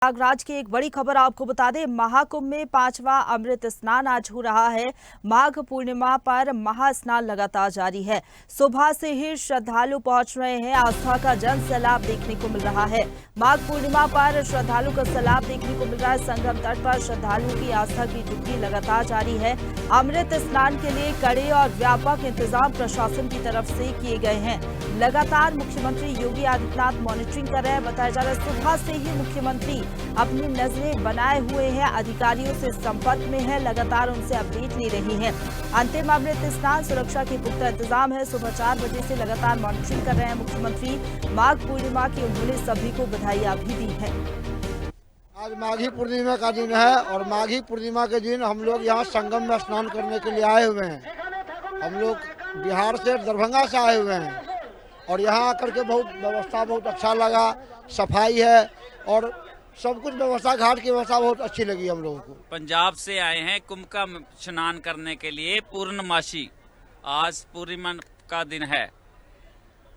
प्रयागराज की एक बड़ी खबर आपको बता दें, महाकुंभ में 5वां अमृत स्नान आज हो रहा है। माघ पूर्णिमा पर महास्नान लगातार जारी है। सुबह से ही श्रद्धालु पहुंच रहे हैं। आस्था का जन सैलाब देखने को मिल रहा है। माघ पूर्णिमा पर श्रद्धालु का सैलाब देखने को मिल रहा है। संगम तट पर श्रद्धालुओं की आस्था की डुबकी लगातार जारी है। अमृत स्नान के लिए कड़े और व्यापक इंतजाम प्रशासन की तरफ से किए गए हैं। लगातार मुख्यमंत्री योगी आदित्यनाथ मॉनिटरिंग कर रहे हैं। बताया जा रहा है सुबह से ही मुख्यमंत्री अपनी नजरें बनाए हुए हैं, अधिकारियों से संपर्क में है, लगातार उनसे अपडेट ले रही हैं। अंतिम अमृत स्नान सुरक्षा के पुख्ता इंतजाम है। सुबह 4 बजे से लगातार मॉनिटरिंग कर रहे हैं मुख्यमंत्री। माघ पूर्णिमा की उन्होंने सभी को बधाइयां भी दी है। आज माघी पूर्णिमा का दिन है और माघी पूर्णिमा के दिन हम लोग यहाँ संगम में स्नान करने के लिए आए हुए हैं। हम लोग बिहार से दरभंगा से आए हुए हैं और यहाँ आकर के व्यवस्था बहुत अच्छा लगा। सफाई है और सब कुछ व्यवस्था, घाट की व्यवस्था बहुत अच्छी लगी हम लोगों को। पंजाब से आए हैं कुंभ का स्नान करने के लिए। पूर्णमासी आज पूर्णिमा का दिन है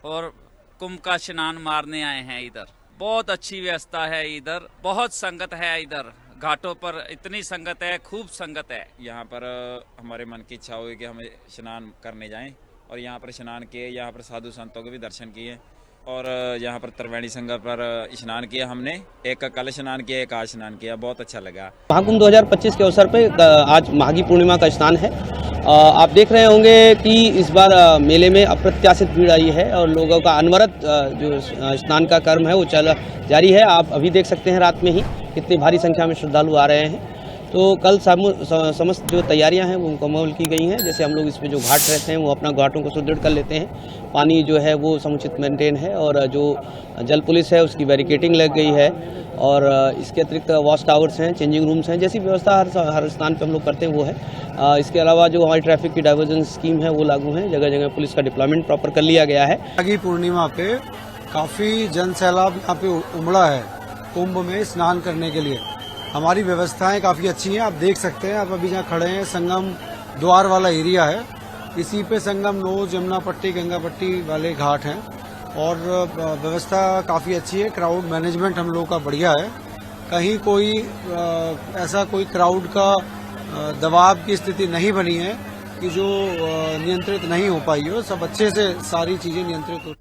और कुंभ का स्नान मारने आए हैं। इधर बहुत अच्छी व्यवस्था है, इधर बहुत संगत है। इधर घाटों पर इतनी संगत है, खूब संगत है। यहाँ पर हमारे मन की इच्छा हुई कि हम स्नान करने जाएं और यहाँ पर स्नान किए। यहाँ पर साधु संतों के भी दर्शन किए और यहाँ पर त्रिवेणी संगम पर स्नान किया हमने। एक कल स्नान किया, एक आज स्नान किया। बहुत अच्छा लगा। महाकुंभ 2025 के अवसर पर आज माघी पूर्णिमा का स्नान है। आप देख रहे होंगे कि इस बार मेले में अप्रत्याशित भीड़ आई है और लोगों का अनवरत जो स्नान का कर्म है वो जारी है। आप अभी देख सकते हैं रात में ही कितनी भारी संख्या में श्रद्धालु आ रहे हैं। तो कल समस्त जो तैयारियां हैं वो मुकम्मल की गई हैं। जैसे हम लोग इस पे जो घाट रहते हैं वो अपना घाटों को सुदृढ़ कर लेते हैं। पानी जो है वो समुचित मेंटेन है और जो जल पुलिस है उसकी बैरिकेटिंग लग गई है और इसके अतिरिक्त वॉच टावर्स हैं, चेंजिंग रूम्स हैं। जैसी व्यवस्था हर स्थान पर हम लोग करते हैं वो है। इसके अलावा जो हमारी ट्रैफिक की डाइवर्जन स्कीम है वो लागू है। जगह जगह पुलिस का डिप्लॉयमेंट प्रॉपर कर लिया गया है। माघी पूर्णिमा पे काफ़ी जन सैलाब यहाँ पे उमड़ा है कुंभ में स्नान करने के लिए। हमारी व्यवस्थाएं काफ़ी अच्छी हैं। आप देख सकते हैं, आप अभी जहाँ खड़े हैं संगम द्वार वाला एरिया है। इसी पे संगम नोज, यमुना पट्टी, गंगा पट्टी वाले घाट हैं और व्यवस्था काफ़ी अच्छी है। क्राउड मैनेजमेंट हम लोग का बढ़िया है। कहीं कोई ऐसा कोई क्राउड का दबाव की स्थिति नहीं बनी है कि जो नियंत्रित नहीं हो पाई हो। सब अच्छे से सारी चीज़ें नियंत्रित हो।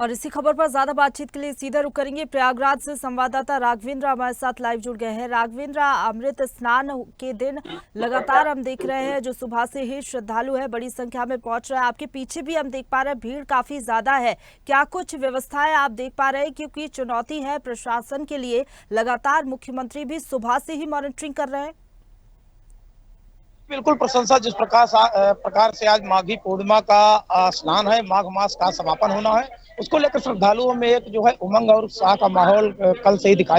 और इसी खबर पर ज्यादा बातचीत के लिए सीधा रुख करेंगे। प्रयागराज से संवाददाता राघवेंद्र हमारे साथ लाइव जुड़ गए हैं। राघवेंद्र, अमृत स्नान के दिन लगातार हम देख रहे हैं जो सुबह से ही श्रद्धालु है बड़ी संख्या में पहुंच रहे हैं। आपके पीछे भी हम देख पा रहे हैं भीड़ काफी ज्यादा है। क्या कुछ व्यवस्थाएं आप देख पा रहे हैं, क्योंकि चुनौती है प्रशासन के लिए, लगातार मुख्यमंत्री भी सुबह से ही मॉनिटरिंग कर रहे हैं? बिल्कुल प्रशंसा। जिस प्रकार से आज माघी पूर्णिमा का स्नान है, माघ मास का समापन होना है, उसको लेकर श्रद्धालुओं में एक जो है उमंग और उत्साह का माहौल कल से ही दिख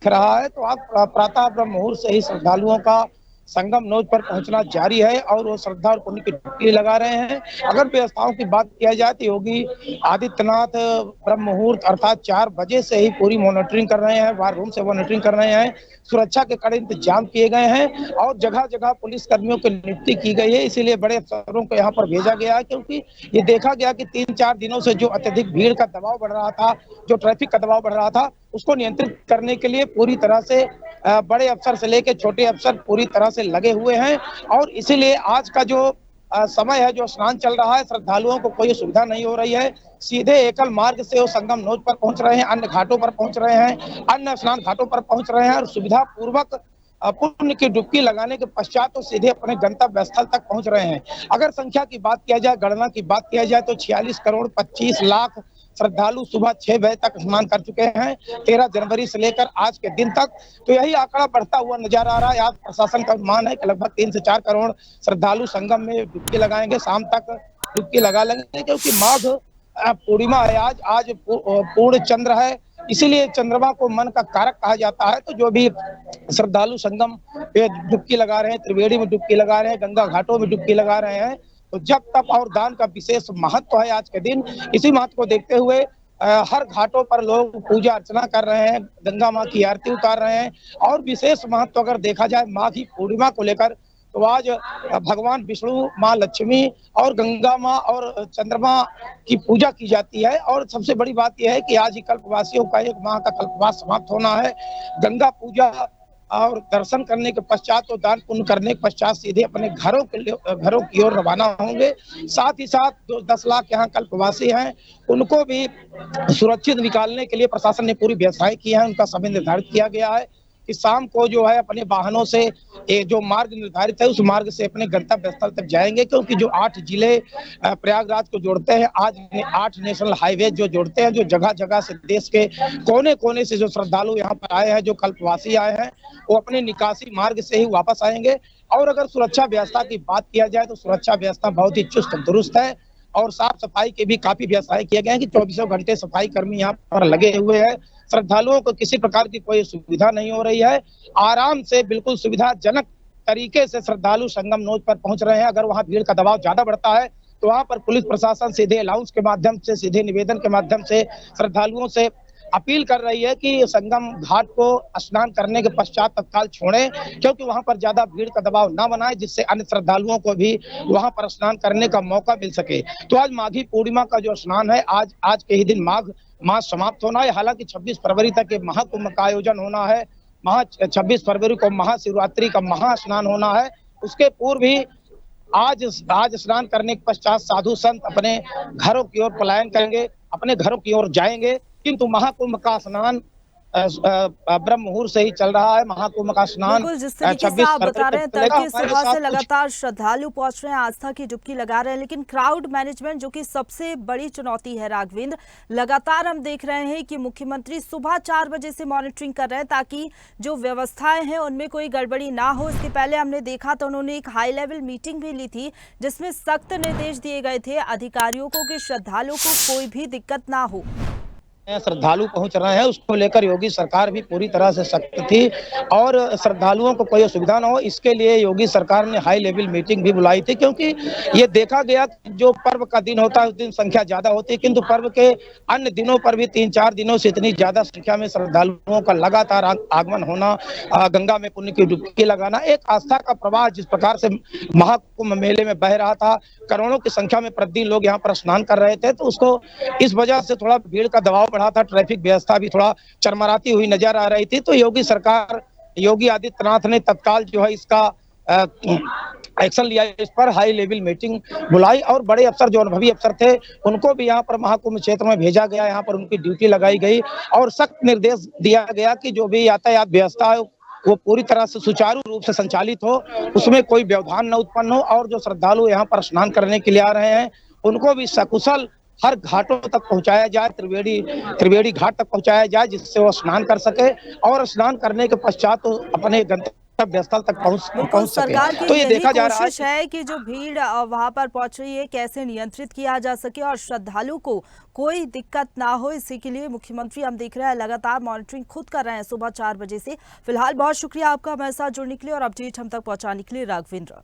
रहा है। तो आप प्रातः ब्रह्म मुहूर्त से ही श्रद्धालुओं का संगम नोज पर पहुंचना जारी है और वो श्रद्धा और पुण्य की डुबकी लगा रहे हैं। अगर व्यवस्थाओं की बात किया जाए तो योगी आदित्यनाथ ब्रह्म मुहूर्त अर्थात 4 बजे से ही पूरी मॉनिटरिंग कर रहे हैं, वार रूम से मॉनिटरिंग कर रहे हैं। सुरक्षा के कड़े इंतजाम किए गए हैं और जगह जगह पुलिस कर्मियों की नियुक्ति की गई है। इसीलिए बड़े अफसरों को यहाँ पर भेजा गया है, क्योंकि ये देखा गया कि 3-4 दिनों से जो अत्यधिक भीड़ का दबाव बढ़ रहा था, जो ट्रैफिक का दबाव बढ़ रहा था, उसको नियंत्रित करने के लिए पूरी तरह से बड़े अफसर से लेकर छोटे अफसर पूरी तरह से लगे हुए हैं। और इसीलिए आज का जो समय है, जो स्नान चल रहा है, श्रद्धालुओं को कोई सुविधा नहीं हो रही है। सीधे एकल मार्ग से वो संगम नोज पर पहुंच रहे हैं, अन्य घाटों पर पहुंच रहे हैं, अन्य स्नान घाटों पर पहुंच रहे हैं और सुविधा पूर्वक पुण्य की डुबकी लगाने के पश्चात तो सीधे अपने गंतव्य स्थल तक पहुंच रहे हैं। अगर संख्या की बात किया जाए, गणना की बात किया जाए तो 46 करोड़ 25 लाख श्रद्धालु सुबह 6 बजे तक स्नान कर चुके हैं, 13 जनवरी से लेकर आज के दिन तक। तो यही आंकड़ा बढ़ता हुआ नजर आ रहा है। आज प्रशासन का अनुमान है कि लगभग 3 से 4 करोड़ श्रद्धालु संगम में डुबकी लगाएंगे, शाम तक डुबकी लगा लेंगे, क्योंकि माघ पूर्णिमा है। आज पूर्ण चंद्र है, इसीलिए चंद्रमा को मन का कारक कहा जाता है। तो जो भी श्रद्धालु संगम पे डुबकी लगा रहे हैं, त्रिवेणी में डुबकी लगा रहे हैं, गंगा घाटों में डुबकी लगा रहे हैं, तो जप तप और दान का विशेष महत्व है आज के दिन। इसी महत्व को देखते हुए हर घाटों पर लोग पूजा अर्चना कर रहे हैं, गंगा माँ की आरती उतार रहे हैं। और विशेष महत्व अगर देखा जाए माघी पूर्णिमा को लेकर, तो आज भगवान विष्णु, माँ लक्ष्मी और गंगा माँ और चंद्रमा की पूजा की जाती है। और सबसे बड़ी बात यह है कि आज ही कल्पवासियों का 1 माह का कल्पवास समाप्त होना है। गंगा पूजा और दर्शन करने के पश्चात और दान पुण्य करने के पश्चात सीधे अपने घरों की ओर रवाना होंगे। साथ ही साथ जो 10 लाख यहाँ कल्पवासी हैं उनको भी सुरक्षित निकालने के लिए प्रशासन ने पूरी व्यवस्थाएं की है। उनका समय निर्धारित किया गया है कि शाम को जो है अपने वाहनों से जो मार्ग निर्धारित है उस मार्ग से अपने गंतव्य स्थल तक जाएंगे, क्योंकि जो 8 जिले प्रयागराज को जोड़ते हैं, आज 8 नेशनल हाईवे जो जोड़ते हैं, जो जगह जगह से देश के कोने कोने से जो श्रद्धालु यहाँ पर आए हैं, जो कल्पवासी आए हैं, वो अपने निकासी मार्ग से ही वापस आएंगे। और अगर सुरक्षा व्यवस्था की बात किया जाए तो सुरक्षा व्यवस्था बहुत ही चुस्त दुरुस्त है और साफ सफाई के भी काफी व्यवस्थाएं किए गए हैं कि 24 घंटे सफाई कर्मी यहाँ पर लगे हुए हैं। श्रद्धालुओं को किसी प्रकार की कोई सुविधा नहीं हो रही है। आराम से बिल्कुल सुविधाजनक तरीके से श्रद्धालु संगम नोच पर पहुंच रहे हैं। अगर वहां भीड़ का दबाव ज्यादा बढ़ता है तो वहां पर पुलिस प्रशासन सीधे अनाउंस के माध्यम से, सीधे निवेदन के माध्यम से श्रद्धालुओं से अपील कर रही है कि संगम घाट को स्नान करने के पश्चात तत्काल छोड़ें, क्योंकि वहां पर ज्यादा भीड़ का दबाव ना बनाए, जिससे अन्य श्रद्धालुओं को भी वहां पर स्नान करने का मौका मिल सके। तो आज माघी पूर्णिमा का जो स्नान है, आज के ही दिन माघ मास समाप्त होना है। हालांकि 26 फरवरी तक के महाकुंभ का आयोजन होना है। 26 फरवरी को महाशिवरात्रि का महास्नान होना है। उसके पूर्व भी आज स्नान करने के पश्चात साधु संत अपने घरों की ओर पलायन करेंगे, अपने घरों की ओर जाएंगे। किंतु महाकुंभ का स्नान ब्रह्म मुहूर्त से ही चल रहा है। महाकुंभ का स्नान बिल्कुल, जिस तरीके से आप बता रहे हैं, तड़के सुबह से लगातार श्रद्धालु पहुंच रहे हैं, आस्था की डुबकी लगा रहे हैं, लेकिन क्राउड मैनेजमेंट जो कि सबसे बड़ी चुनौती है राघवेंद्र, लगातार हम देख रहे हैं कि मुख्यमंत्री सुबह 4 बजे से मॉनिटरिंग कर रहे हैं ताकि जो व्यवस्थाएं हैं उनमें कोई गड़बड़ी ना हो। इसके पहले हमने देखा तो उन्होंने एक हाई लेवल मीटिंग भी ली थी जिसमें सख्त निर्देश दिए गए थे अधिकारियों को कि श्रद्धालुओं को कोई भी दिक्कत ना हो। श्रद्धालु पहुंच रहे हैं, उसको लेकर योगी सरकार भी पूरी तरह से सख्त थी और श्रद्धालुओं को कोई असुविधा ना हो, इसके लिए योगी सरकार ने हाई लेवल मीटिंग भी बुलाई थी। क्योंकि ये देखा गया जो पर्व का दिन होता है उस दिन संख्या ज्यादा होती है, किंतु पर्व के अन्य दिनों पर भी 3-4 दिनों से इतनी ज्यादा संख्या में श्रद्धालुओं का लगातार आगमन होना, गंगा में पुण्य की डुबकी लगाना, एक आस्था का प्रवाह जिस प्रकार से महाकुंभ मेले में बह रहा था, करोड़ों की संख्या में प्रतिदिन लोग यहाँ पर स्नान कर रहे थे, तो उसको इस वजह से थोड़ा भीड़ का दबाव बढ़ा था। ट्रैफिक व्यवस्था भी थोड़ा चरमराती हुई नजर आ रही थी। तो योगी आदित्यनाथ ने तत्काल जो है इसका एक्शन लिया, इस पर हाई लेवल मीटिंग बुलाई और बड़े अफसर जो अनुभवी अफसर थे उनको भी यहाँ पर महाकुंभ क्षेत्र में भेजा गया। यहाँ पर उनकी ड्यूटी लगाई गई और सख्त निर्देश दिया गया कि जो भी यातायात व्यवस्था है वो पूरी तरह से सुचारू रूप से संचालित हो, उसमें कोई व्यवधान न उत्पन्न हो और जो श्रद्धालु यहाँ पर स्नान करने के लिए आ रहे हैं उनको भी सकुशल हर घाटों तक पहुंचाया जाए, त्रिवेणी घाट तक पहुंचाया जाए, जिससे वो स्नान कर सके और स्नान करने के पश्चात तो अपने गंतव्य स्थल तक पहुंच सके। तो ये देखा जा रहा है कि जो भीड़ वहां पर पहुंच रही है कैसे नियंत्रित किया जा सके और श्रद्धालु को कोई दिक्कत ना हो, इसी के लिए मुख्यमंत्री हम देख रहे हैं लगातार मॉनिटरिंग खुद कर रहे हैं सुबह 4 बजे से। फिलहाल बहुत शुक्रिया आपका हमारे साथ जुड़ने के लिए और अपडेट हम तक पहुंचाने के लिए राघवेंद्र।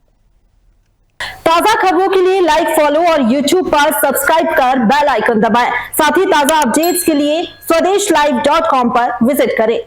ताजा खबरों के लिए लाइक, फॉलो और YouTube पर सब्सक्राइब कर बेल आइकन दबाएं। साथ ही ताजा अपडेट्स के लिए SwadeshLive.com पर विजिट करें।